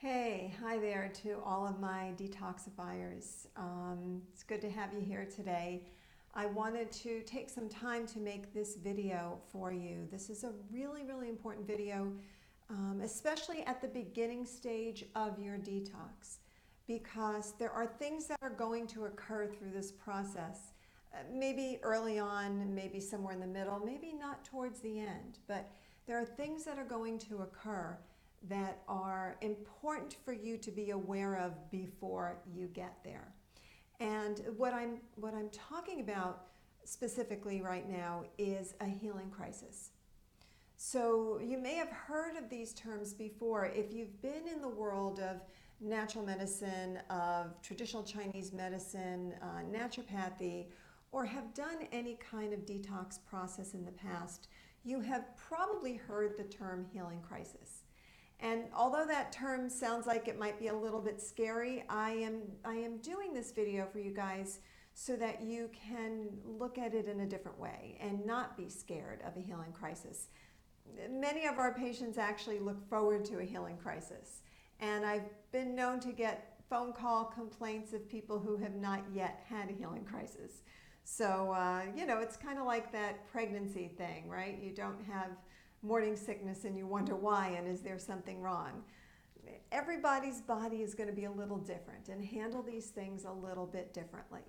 Hey, hi there to all of my detoxifiers. It's good to have you here today. I wanted to take some time to make this video for you. This is a really important video, especially at the beginning stage of your detox, because there are things that are going to occur through this process. Maybe early on, maybe somewhere in the middle, maybe not towards the end, but there are things that are going to occur that are important for you to be aware of before you get there. And what I'm talking about specifically right now is a healing crisis. So you may have heard of these terms before if you've been in the world of natural medicine, of traditional Chinese medicine, naturopathy, or have done any kind of detox process in the past. You have probably heard the term healing crisis. And although that term sounds like it might be a little bit scary, I am doing this video for you guys so that you can look at it in a different way and not be scared of a healing crisis. Many of our patients actually look forward to a healing crisis. And I've been known to get phone call complaints of people who have not yet had a healing crisis. So, it's kind of like that pregnancy thing, right? You don't have morning sickness and you wonder why and is there something wrong. Everybody's body is going to be a little different and handle these things a little bit differently.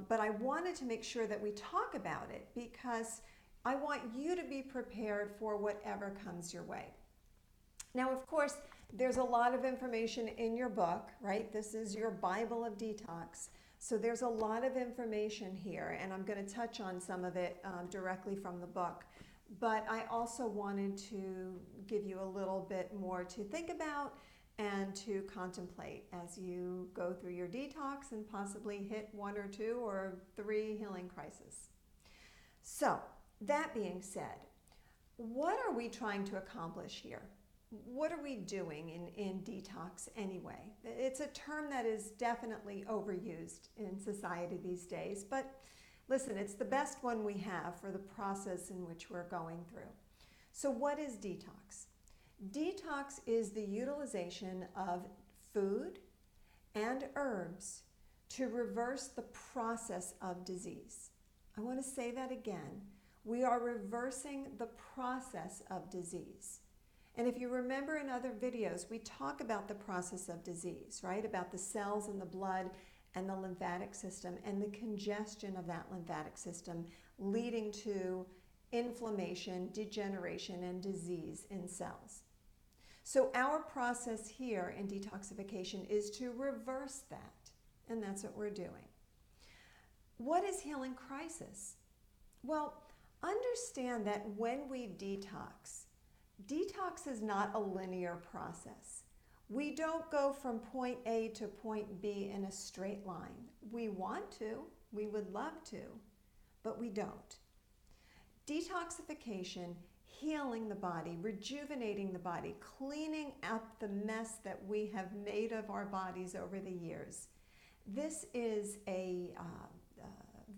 But I wanted to make sure that we talk about it because I want you to be prepared for whatever comes your way. Now, of course, there's a lot of information in your book, right? This is your Bible of detox. So there's a lot of information here, and I'm going to touch on some of it directly from the book. But I also wanted to give you a little bit more to think about and to contemplate as you go through your detox and possibly hit 1 or 2 or 3 healing crises. So, that being said, what are we trying to accomplish here? What are we doing in detox anyway? It's a term that is definitely overused in society these days, but listen, it's the best one we have for the process in which we're going through. So what is detox? Detox is the utilization of food and herbs to reverse the process of disease. I want to say that again. We are reversing the process of disease. And if you remember in other videos, we talk about the process of disease, right? About the cells in the blood and the lymphatic system and the congestion of that lymphatic system leading to inflammation, degeneration, and disease in cells. So our process here in detoxification is to reverse that, and that's what we're doing. What is healing crisis? Well, understand that when we detox is not a linear process. We don't go from point A to point B in a straight line. We want to, we would love to, but we don't. Detoxification, healing the body, rejuvenating the body, cleaning up the mess that we have made of our bodies over the years. This is a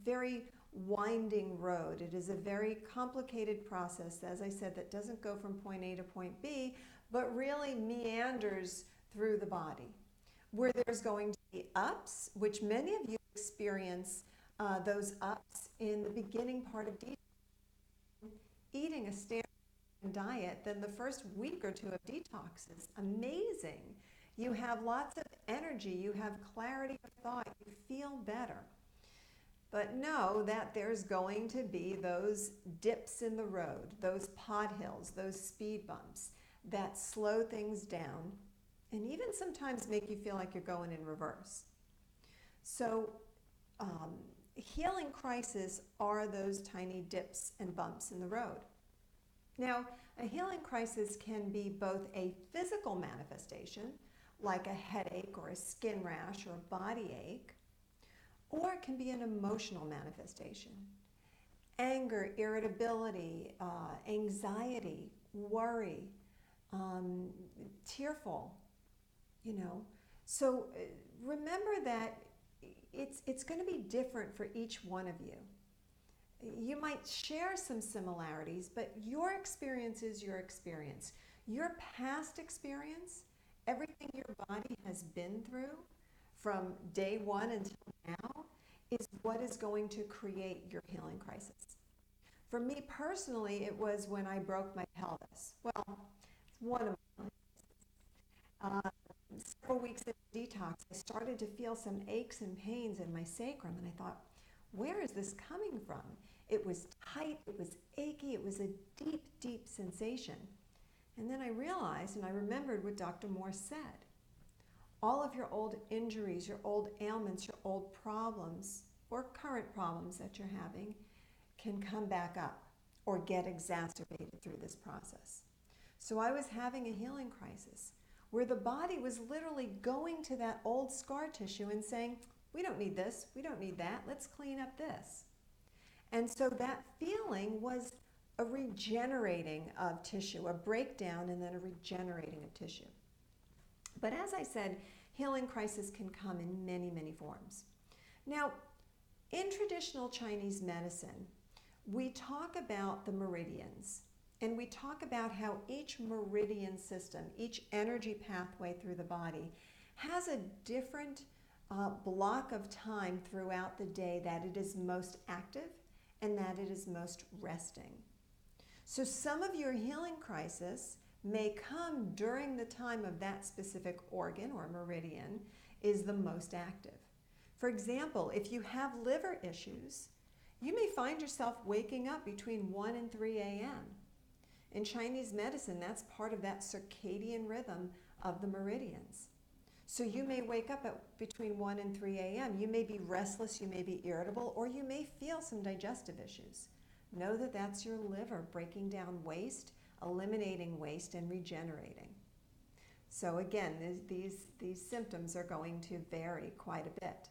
very winding road. It is a very complicated process, as I said, that doesn't go from point A to point B, but really meanders through the body, where there's going to be ups, which many of you experience those ups in the beginning part of detox. Eating a standard diet, then the first week or 2 of detox is amazing. You have lots of energy, you have clarity of thought, you feel better. But know that there's going to be those dips in the road, those pothills, those speed bumps that slow things down and even sometimes make you feel like you're going in reverse. So healing crises are those tiny dips and bumps in the road. Now, a healing crisis can be both a physical manifestation, like a headache or a skin rash or a body ache, or it can be an emotional manifestation. Anger, irritability, anxiety, worry, tearful, So remember that it's going to be different for each one of you. You might share some similarities, but your experience is your experience. Your past experience everything your body has been through from day one until now is what is going to create your healing crisis. For me personally, it was when I broke my pelvis. Well, it's one of my several weeks into detox, I started to feel some aches and pains in my sacrum, and I thought, where is this coming from? It was tight, it was achy, it was a deep, deep sensation. And then I realized, and I remembered what Dr. Morse said. All of your old injuries, your old ailments, your old problems, or current problems that you're having can come back up or get exacerbated through this process. So I was having a healing crisis where the body was literally going to that old scar tissue and saying, we don't need this, we don't need that, let's clean up this. And so that feeling was a regenerating of tissue, a breakdown and then a regenerating of tissue. But as I said, healing crisis can come in many, many forms. Now, in traditional Chinese medicine, we talk about the meridians, and we talk about how each meridian system, each energy pathway through the body, has a different block of time throughout the day that it is most active and that it is most resting. So some of your healing crisis may come during the time of that specific organ or meridian is the most active. For example, if you have liver issues, you may find yourself waking up between 1 and 3 a.m. In Chinese medicine, that's part of that circadian rhythm of the meridians. So you may wake up at between 1 and 3 a.m. You may be restless, you may be irritable, or you may feel some digestive issues. Know that that's your liver breaking down waste, eliminating waste, and regenerating. So again, these symptoms are going to vary quite a bit.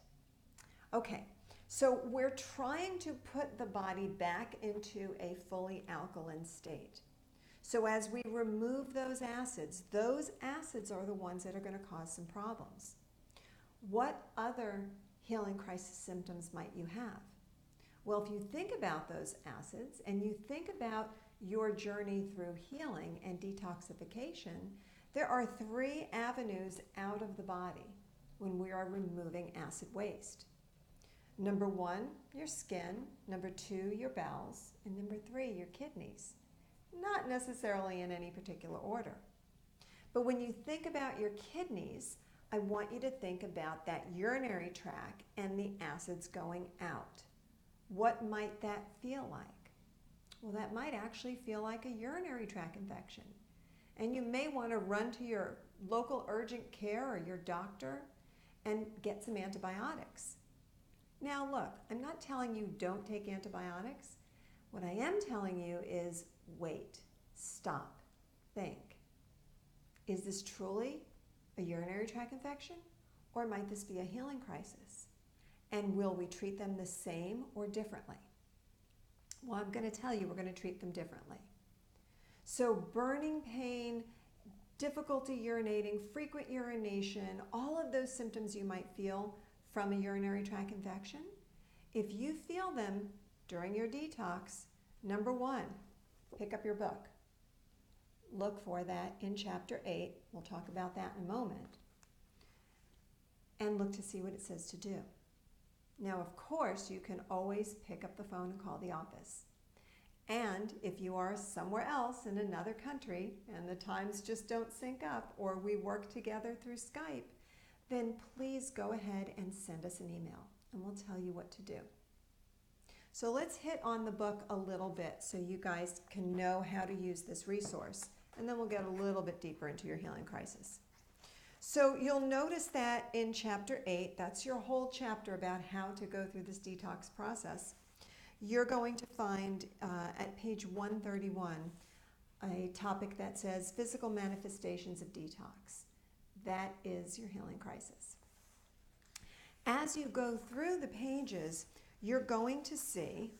Okay, so we're trying to put the body back into a fully alkaline state. So as we remove those acids are the ones that are going to cause some problems. What other healing crisis symptoms might you have? Well, if you think about those acids and you think about your journey through healing and detoxification, there are 3 avenues out of the body when we are removing acid waste. Number 1, your skin. Number 2, your bowels. And number 3, your kidneys. Not necessarily in any particular order. But when you think about your kidneys, I want you to think about that urinary tract and the acids going out. What might that feel like? Well, that might actually feel like a urinary tract infection. And you may want to run to your local urgent care or your doctor and get some antibiotics. Now look, I'm not telling you don't take antibiotics. What I am telling you is wait, stop, think. Is this truly a urinary tract infection, or might this be a healing crisis? And will we treat them the same or differently? Well, I'm going to tell you we're going to treat them differently. So burning pain, difficulty urinating, frequent urination, all of those symptoms you might feel from a urinary tract infection, if you feel them during your detox, number 1, pick up your book. Look for that in chapter 8. We'll talk about that in a moment. And look to see what it says to do. Now, of course, you can always pick up the phone and call the office. And if you are somewhere else in another country and the times just don't sync up, or we work together through Skype, then please go ahead and send us an email and we'll tell you what to do. So let's hit on the book a little bit so you guys can know how to use this resource, and then we'll get a little bit deeper into your healing crisis. So you'll notice that in chapter 8, that's your whole chapter about how to go through this detox process. You're going to find at page 131 a topic that says physical manifestations of detox. That is your healing crisis. As you go through the pages, you're going to see,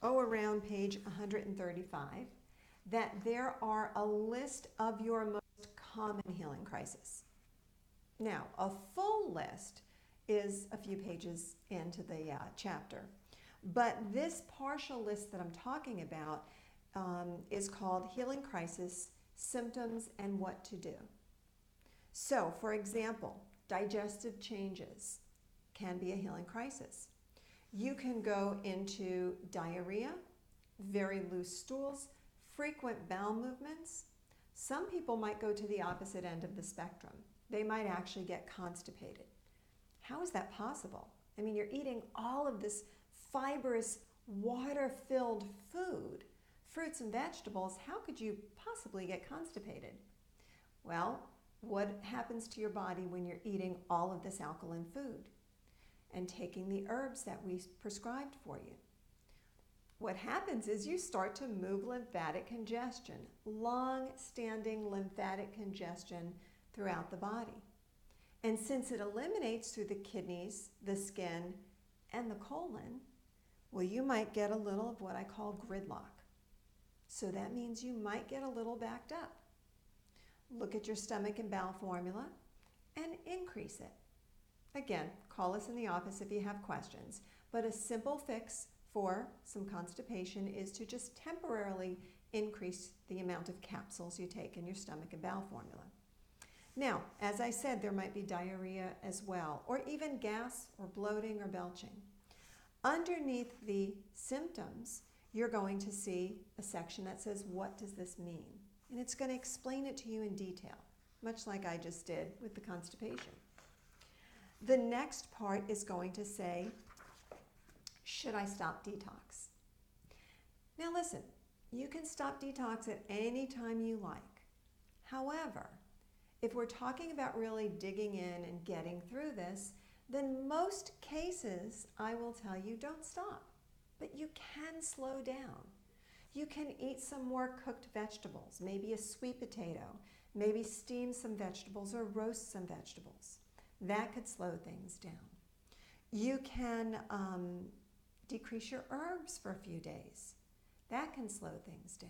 around page 135, that there are a list of your most common healing crises. Now, a full list is a few pages into the chapter, but this partial list that I'm talking about is called Healing Crisis, Symptoms, and What to Do. So, for example, digestive changes can be a healing crisis. You can go into diarrhea, very loose stools, frequent bowel movements. Some people might go to the opposite end of the spectrum. They might actually get constipated. How is that possible? I mean, you're eating all of this fibrous, water-filled food, fruits and vegetables. How could you possibly get constipated? Well, what happens to your body when you're eating all of this alkaline food and taking the herbs that we prescribed for you? What happens is you start to move lymphatic congestion, long-standing lymphatic congestion throughout the body. And since it eliminates through the kidneys, the skin, and the colon, well, you might get a little of what I call gridlock. So that means you might get a little backed up. Look at your stomach and bowel formula and increase it. Again, call us in the office if you have questions, but a simple fix for some constipation is to just temporarily increase the amount of capsules you take in your stomach and bowel formula. Now, as I said, there might be diarrhea as well, or even gas or bloating or belching. Underneath the symptoms, you're going to see a section that says, what does this mean? And it's going to explain it to you in detail, much like I just did with the constipation. The next part is going to say, should I stop detox? Now listen, you can stop detox at any time you like. However, if we're talking about really digging in and getting through this, then most cases, I will tell you, don't stop. But you can slow down. You can eat some more cooked vegetables, maybe a sweet potato, maybe steam some vegetables or roast some vegetables. That could slow things down. You can decrease your herbs for a few days. That can slow things down.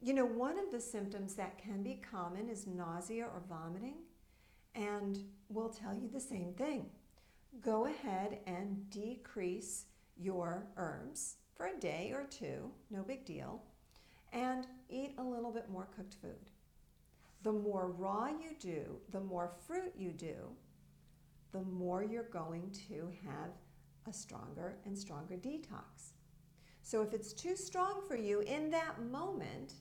You know, one of the symptoms that can be common is nausea or vomiting, and we'll tell you the same thing. Go ahead and decrease your herbs for a day or two, no big deal, and eat a little bit more cooked food. The more raw you do, the more fruit you do, the more you're going to have a stronger and stronger detox. So if it's too strong for you in that moment,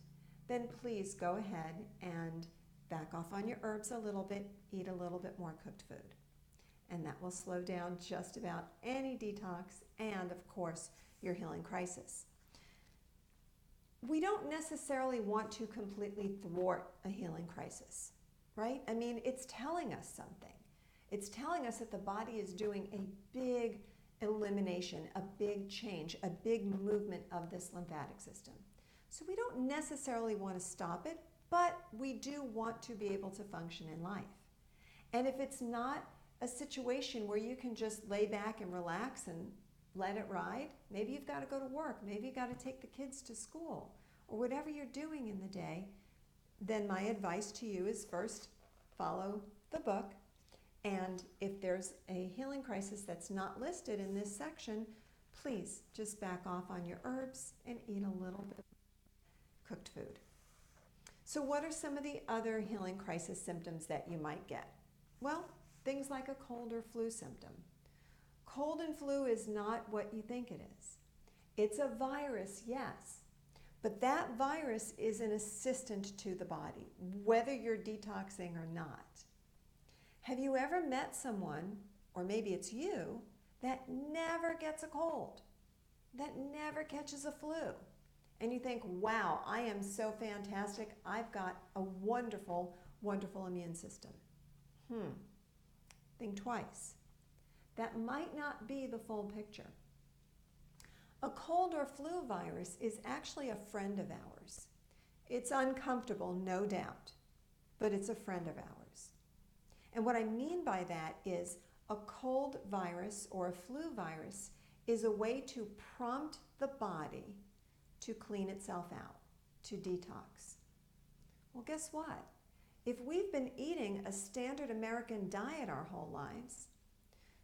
then please go ahead and back off on your herbs a little bit, eat a little bit more cooked food. And that will slow down just about any detox and, of course, your healing crisis. We don't necessarily want to completely thwart a healing crisis, right? I mean, it's telling us something. It's telling us that the body is doing a big elimination, a big change, a big movement of this lymphatic system. So we don't necessarily want to stop it, but we do want to be able to function in life. And if it's not a situation where you can just lay back and relax and let it ride, maybe you've got to go to work, maybe you've got to take the kids to school, or whatever you're doing in the day, then my advice to you is first, follow the book. And if there's a healing crisis that's not listed in this section, please just back off on your herbs and eat a little bit of cooked food. So what are some of the other healing crisis symptoms that you might get? Well, things like a cold or flu symptom. Cold and flu is not what you think it is. It's a virus, yes, but that virus is an assistant to the body, whether you're detoxing or not. Have you ever met someone, or maybe it's you, that never gets a cold, that never catches a flu? And you think, wow, I am so fantastic. I've got a wonderful, wonderful immune system. Think twice. That might not be the full picture. A cold or flu virus is actually a friend of ours. It's uncomfortable, no doubt, but it's a friend of ours. And what I mean by that is a cold virus or a flu virus is a way to prompt the body to clean itself out, to detox. Well, guess what? If we've been eating a standard American diet our whole lives,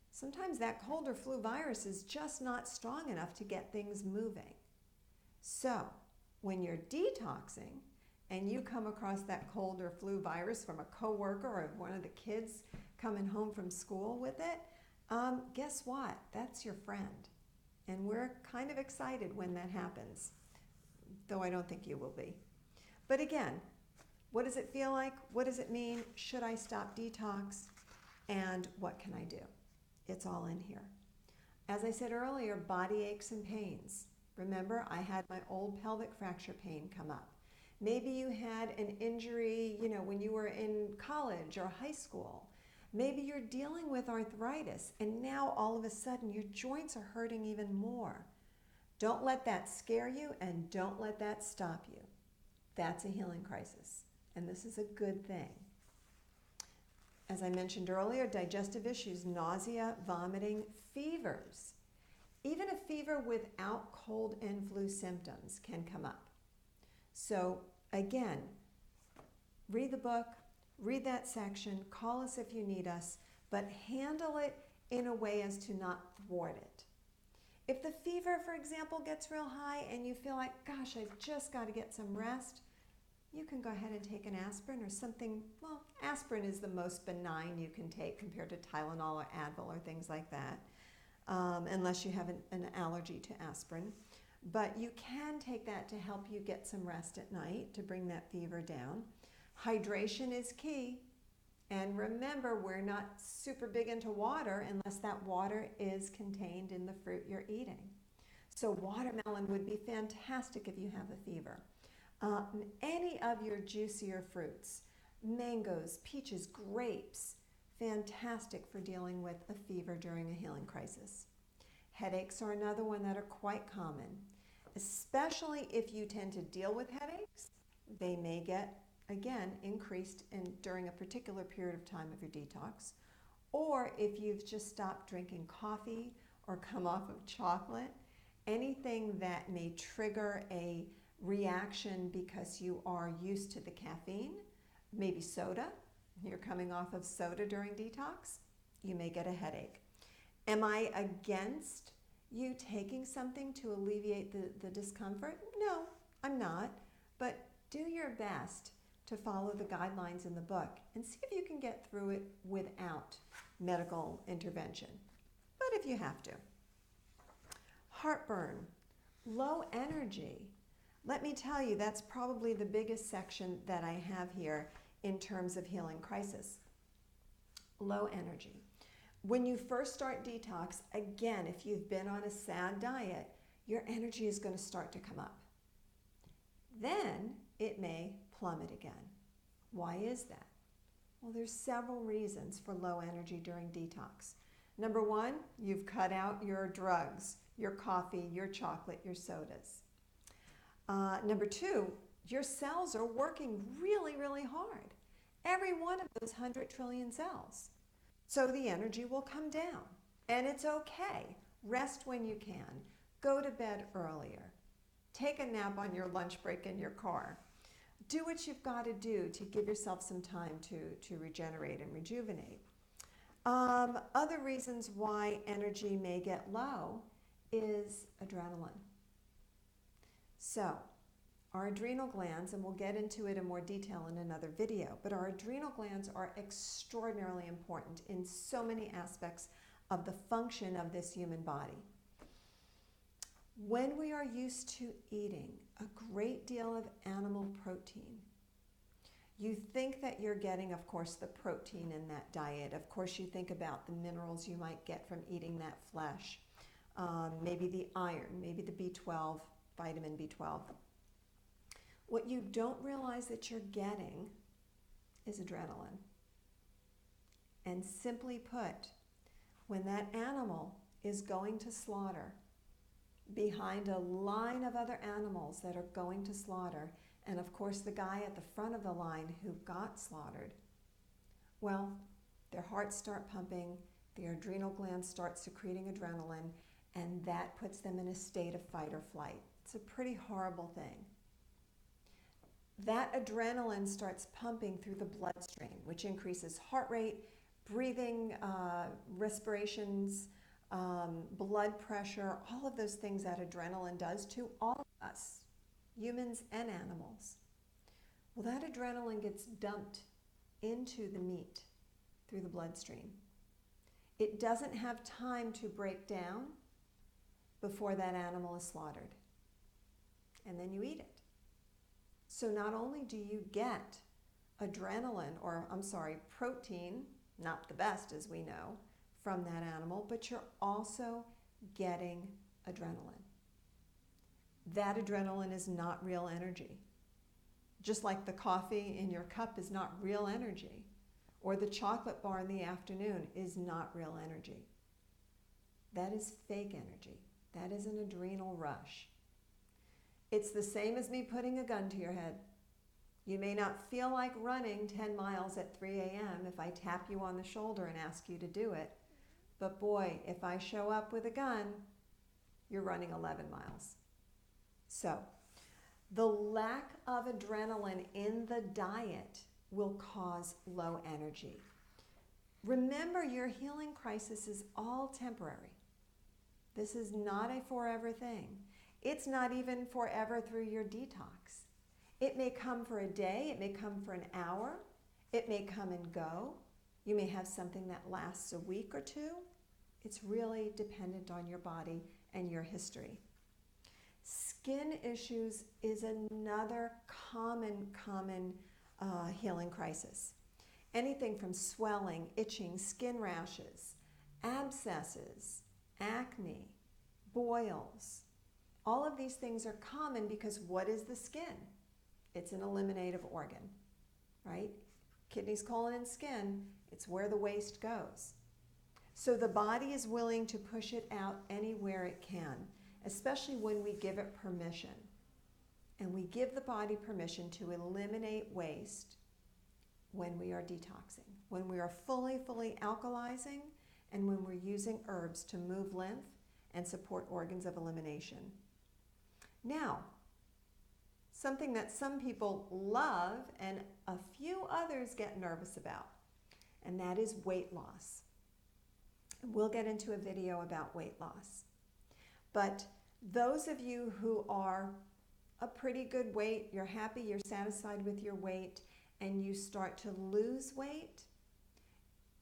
sometimes that cold or flu virus is just not strong enough to get things moving. So when you're detoxing, and you come across that cold or flu virus from a coworker or one of the kids coming home from school with it, guess what? That's your friend. And we're kind of excited when that happens, though I don't think you will be. But again, what does it feel like? What does it mean? Should I stop detox? And what can I do? It's all in here. As I said earlier, body aches and pains. Remember, I had my old pelvic fracture pain come up. Maybe you had an injury, when you were in college or high school. Maybe you're dealing with arthritis, and now all of a sudden your joints are hurting even more. Don't let that scare you, and don't let that stop you. That's a healing crisis, and this is a good thing. As I mentioned earlier, digestive issues, nausea, vomiting, fevers. Even a fever without cold and flu symptoms can come up. So again, read the book, read that section, call us if you need us, but handle it in a way as to not thwart it. If the fever, for example, gets real high and you feel like, gosh, I've just got to get some rest, you can go ahead and take an aspirin or something. Well, aspirin is the most benign you can take compared to Tylenol or Advil or things like that, unless you have an allergy to aspirin. But you can take that to help you get some rest at night to bring that fever down. Hydration is key. And remember, we're not super big into water unless that water is contained in the fruit you're eating. So watermelon would be fantastic if you have a fever. Any of your juicier fruits, mangoes, peaches, grapes, fantastic for dealing with a fever during a healing crisis. Headaches are another one that are quite common, especially if you tend to deal with headaches. They may get, again, increased during a particular period of time of your detox, or if you've just stopped drinking coffee or come off of chocolate, anything that may trigger a reaction because you are used to the caffeine, maybe soda, you're coming off of soda during detox, you may get a headache. Am I against you taking something to alleviate the discomfort? No, I'm not, but do your best to follow the guidelines in the book and see if you can get through it without medical intervention, but if you have to. Heartburn, low energy. Let me tell you, that's probably the biggest section that I have here in terms of healing crisis. Low energy. When you first start detox, again, if you've been on a SAD diet, your energy is going to start to come up. Then it may plummet again. Why is that? Well, there's several reasons for low energy during detox. Number one, you've cut out your drugs, your coffee, your chocolate, your sodas. Number two, your cells are working really, really hard. Every one of those 100 trillion cells. So the energy will come down. And it's okay. Rest when you can. Go to bed earlier. Take a nap on your lunch break in your car. Do what you've got to do to give yourself some time to regenerate and rejuvenate. Other reasons why energy may get low is adrenaline. So, our adrenal glands, and we'll get into it in more detail in another video, but our adrenal glands are extraordinarily important in so many aspects of the function of this human body. When we are used to eating a great deal of animal protein, you think that you're getting, of course, the protein in that diet. Of course, you think about the minerals you might get from eating that flesh, maybe the iron, maybe the B12, vitamin B12. What you don't realize that you're getting is adrenaline. And simply put, when that animal is going to slaughter, behind a line of other animals that are going to slaughter, and of course the guy at the front of the line who got slaughtered, well, their hearts start pumping, their adrenal glands start secreting adrenaline, and that puts them in a state of fight or flight. It's a pretty horrible thing. That adrenaline starts pumping through the bloodstream, which increases heart rate, breathing, respirations, blood pressure, all of those things that adrenaline does to all of us, humans and animals. Well, that adrenaline gets dumped into the meat through the bloodstream. It doesn't have time to break down before that animal is slaughtered. And then you eat it. So not only do you get protein, not the best as we know, from that animal, but you're also getting adrenaline. That adrenaline is not real energy. Just like the coffee in your cup is not real energy, or the chocolate bar in the afternoon is not real energy. That is fake energy. That is an adrenal rush. It's the same as me putting a gun to your head. You may not feel like running 10 miles at 3 a.m. if I tap you on the shoulder and ask you to do it. But boy, if I show up with a gun, you're running 11 miles. So, the lack of adrenaline in the diet will cause low energy. Remember, your healing crisis is all temporary. This is not a forever thing. It's not even forever through your detox. It may come for a day, it may come for an hour, it may come and go. You may have something that lasts a week or two. It's really dependent on your body and your history. Skin issues is another common healing crisis. Anything from swelling, itching, skin rashes, abscesses, acne, boils. All of these things are common because what is the skin? It's an eliminative organ, right? Kidneys, colon, and skin, it's where the waste goes. So the body is willing to push it out anywhere it can, especially when we give it permission. And we give the body permission to eliminate waste when we are detoxing, when we are fully alkalizing, and when we're using herbs to move lymph and support organs of elimination. Now, something that some people love and a few others get nervous about, and that is weight loss. And we'll get into a video about weight loss. But those of you who are a pretty good weight, you're happy, you're satisfied with your weight, and you start to lose weight,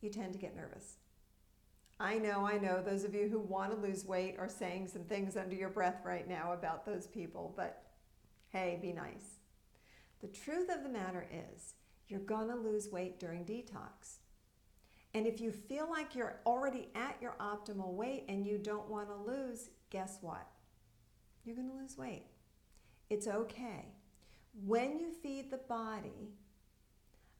you tend to get nervous. I know, those of you who want to lose weight are saying some things under your breath right now about those people, but hey, be nice. The truth of the matter is, you're going to lose weight during detox. And if you feel like you're already at your optimal weight and you don't want to lose, guess what? You're going to lose weight. It's okay. When you feed the body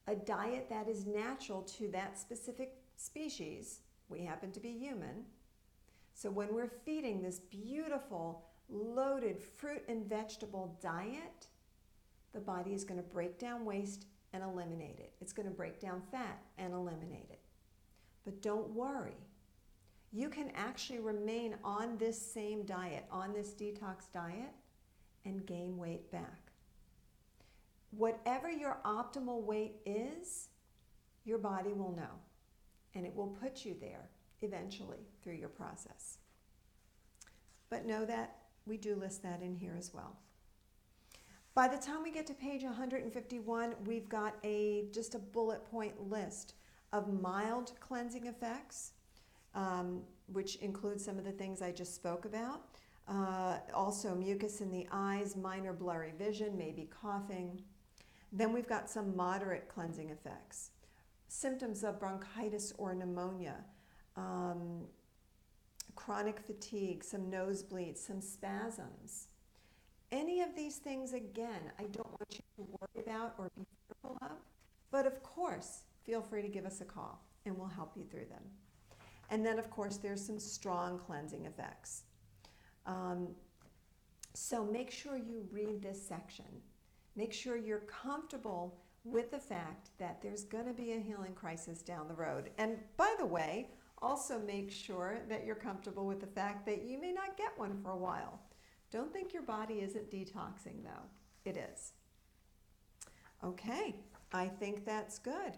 a diet that is natural to that specific species, we happen to be human, so when we're feeding this beautiful, loaded fruit and vegetable diet, the body is going to break down waste and eliminate it. It's going to break down fat and eliminate it. But don't worry. You can actually remain on this same diet, on this detox diet, and gain weight back. Whatever your optimal weight is, your body will know, and it will put you there eventually through your process. But know that we do list that in here as well. By the time we get to page 151, we've got just a bullet point list of mild cleansing effects, which includes some of the things I just spoke about. Also mucus in the eyes, minor blurry vision, maybe coughing. Then we've got some moderate cleansing effects. Symptoms of bronchitis or pneumonia, chronic fatigue, some nosebleeds, some spasms. Any of these things, again, I don't want you to worry about or be fearful of, but of course, feel free to give us a call and we'll help you through them. And then, of course, there's some strong cleansing effects. So make sure you read this section. Make sure you're comfortable with the fact that there's going to be a healing crisis down the road. And by the way, also make sure that you're comfortable with the fact that you may not get one for a while. Don't think your body isn't detoxing, though. It is. Okay, I think that's good.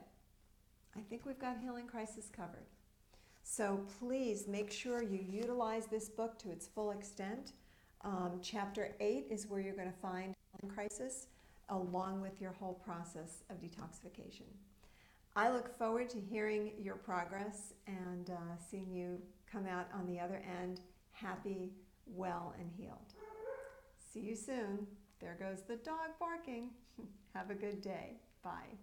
I think we've got healing crisis covered. So please make sure you utilize this book to its full extent. Chapter 8 is where you're going to find healing crisis. along with your whole process of detoxification. I look forward to hearing your progress and seeing you come out on the other end happy, well, and healed. See you soon. There goes the dog barking. Have a good day. Bye.